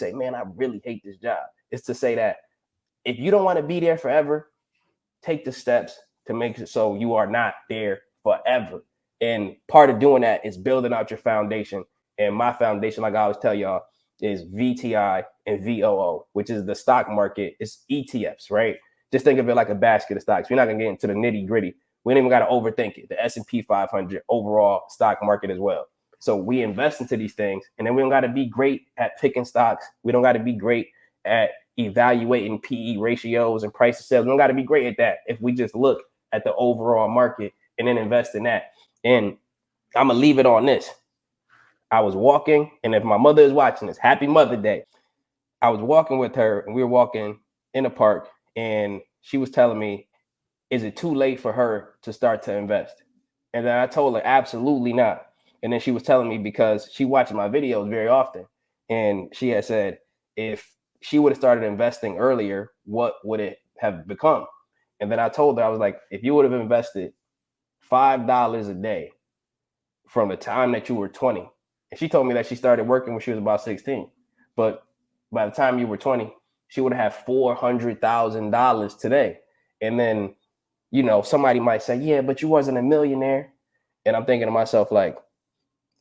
say, man, I really hate this job. It's to say that if you don't want to be there forever, take the steps to make it so you are not there forever. And part of doing that is building out your foundation. And my foundation, like I always tell y'all, is VTI and VOO, which is the stock market. It's ETFs, right? Just think of it like a basket of stocks. We're not gonna get into the nitty gritty. We don't even got to overthink it. The S&P 500 overall stock market as well. So we invest into these things, and then we don't got to be great at picking stocks. We don't got to be great at evaluating PE ratios and price of sales. We don't got to be great at that if we just look at the overall market and then invest in that. And I'm gonna leave it on this. I was walking, and if my mother is watching this, happy Mother's Day. I was walking with her, and we were walking in the park, and she was telling me, is it too late for her to start to invest? And then I told her, absolutely not. And then she was telling me, because she watches my videos very often, and she had said, if she would have started investing earlier, what would it have become? And then I told her, I was like, if you would have invested $5 a day from the time that you were 20, and she told me that she started working when she was about 16, but by the time you were 20, she would have $400,000 today. And then, you know, somebody might say, yeah, but you wasn't a millionaire. And I'm thinking to myself, like,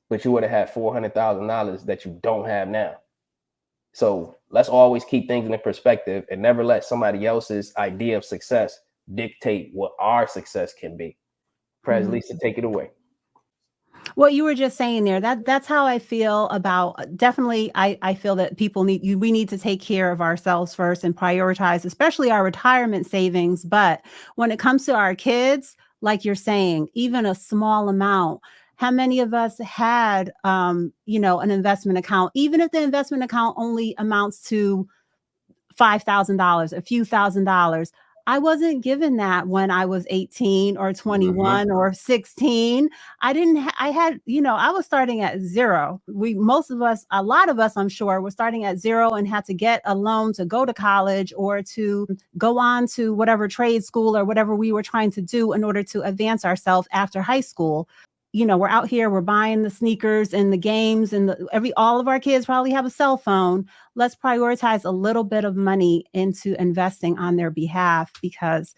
but you would have had $400,000 that you don't have now. So let's always keep things in perspective and never let somebody else's idea of success dictate what our success can be. Prez, Lisa, take it away. What you were just saying there, that's how I feel about, definitely, I feel that we need to take care of ourselves first and prioritize, especially our retirement savings. But when it comes to our kids, like you're saying, even a small amount, how many of us had, an investment account, even if the investment account only amounts to $5,000, a few $1,000s. I wasn't given that when I was 18 or 21 or 16. I was starting at zero. A lot of us, I'm sure, were starting at zero and had to get a loan to go to college or to go on to whatever trade school or whatever we were trying to do in order to advance ourselves after high school. You know, we're out here, we're buying the sneakers and the games, and all of our kids probably have a cell phone. Let's prioritize a little bit of money into investing on their behalf, because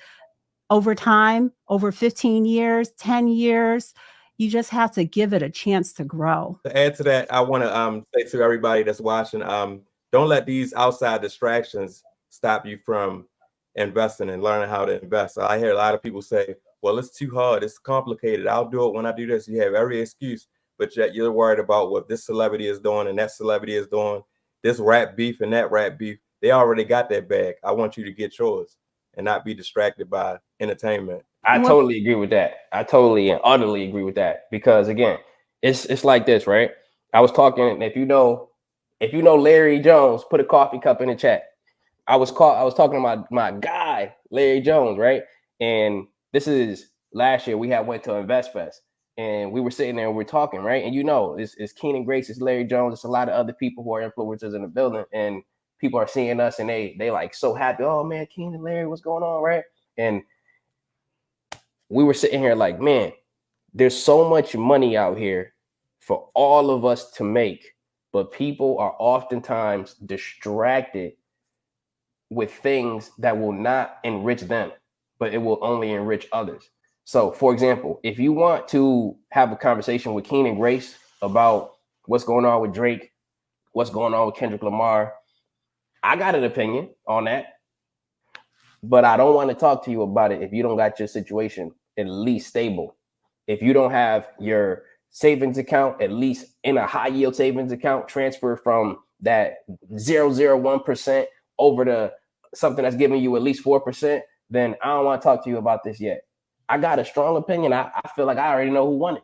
over time, over 15 years, 10 years, you just have to give it a chance to grow. To add to that, I want to say to everybody that's watching, don't let these outside distractions stop you from investing and learning how to invest. I hear a lot of people say, well, it's too hard, it's complicated, I'll do it when I do this. You have every excuse, but yet you're worried about what this celebrity is doing and that celebrity is doing, this rap beef and that rap beef. They already got that bag. I want you to get yours and not be distracted by entertainment. I totally agree with that. I totally and utterly agree with that, because again, it's like this, right? I was talking, if you know Larry Jones, put a coffee cup in the chat. I was talking to my guy, Larry Jones, right? And this is last year. We went to Invest Fest, and we were sitting there and we're talking, right? And it's Kenan Grace, it's Larry Jones, it's a lot of other people who are influencers in the building, and people are seeing us and they like so happy. Oh man, Kenan, Larry, what's going on, right? And we were sitting here like, man, there's so much money out here for all of us to make, but people are oftentimes distracted with things that will not enrich them, but it will only enrich others. So, for example, if you want to have a conversation with Kenan Grace about what's going on with Drake, what's going on with Kendrick Lamar, I got an opinion on that, but I don't want to talk to you about it if you don't got your situation at least stable. If you don't have your savings account, at least in a high yield savings account, transfer from that 0.001% over to something that's giving you at least 4%, then I don't want to talk to you about this yet. I got a strong opinion. I feel like I already know who won it,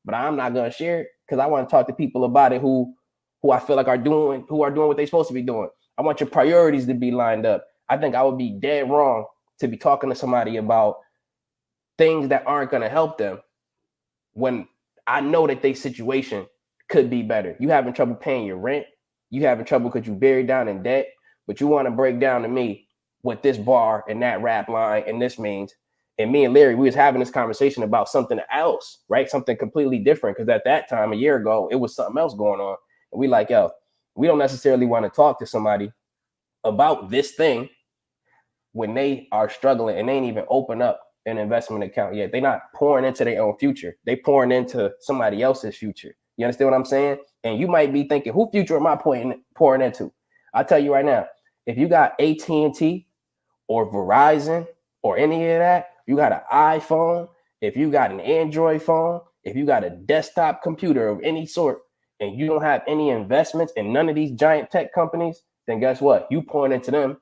but I'm not going to share it because I want to talk to people about it who I feel like are doing what they're supposed to be doing. I want your priorities to be lined up. I think I would be dead wrong to be talking to somebody about things that aren't going to help them when I know that their situation could be better. You having trouble paying your rent. You having trouble because you buried down in debt, but you want to break down to me what this bar and that rap line and this means. And me and Larry, we was having this conversation about something else, right? Something completely different. Because at that time, a year ago, it was something else going on. And we like, yo, We don't necessarily want to talk to somebody about this thing when they are struggling and they ain't even open up an investment account yet. They're not pouring into their own future. They pouring into somebody else's future. You understand what I'm saying? And you might be thinking, who future am I pouring into? I'll tell you right now, if you got AT&T or Verizon or any of that, you got an iPhone, if you got an Android phone, if you got a desktop computer of any sort, and you don't have any investments in none of these giant tech companies, then guess what? You pouring into them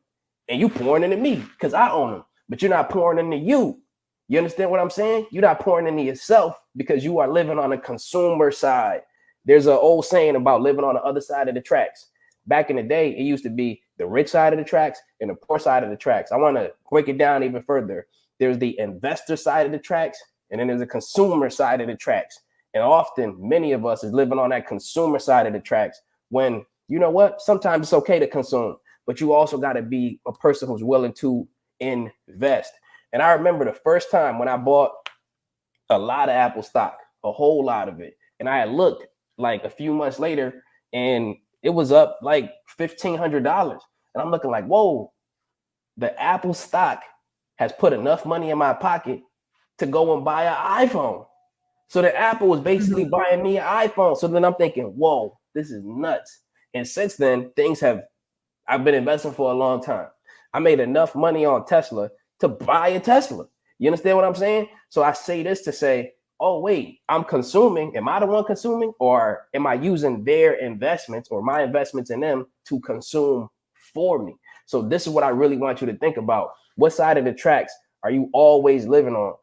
and you pouring into me because I own them, but you're not pouring into you. You understand what I'm saying? You're not pouring into yourself because you are living on the consumer side. There's an old saying about living on the other side of the tracks. Back in the day, it used to be the rich side of the tracks and the poor side of the tracks. I want to break it down even further. There's the investor side of the tracks, and then there's the consumer side of the tracks. And often, many of us is living on that consumer side of the tracks when, you know what, sometimes it's okay to consume, but you also got to be a person who's willing to invest. And I remember the first time when I bought a lot of Apple stock, a whole lot of it. And I had looked like a few months later and it was up like $1,500. And I'm looking like, whoa, the Apple stock has put enough money in my pocket to go and buy an iPhone. So the Apple was basically buying me an iPhone. So then I'm thinking, whoa, this is nuts. And since then, I've been investing for a long time. I made enough money on Tesla to buy a Tesla. You understand what I'm saying? So I say this to say, oh, wait, I'm consuming. Am I the one consuming, or am I using their investments or my investments in them to consume for me? So this is what I really want you to think about. What side of the tracks are you always living on?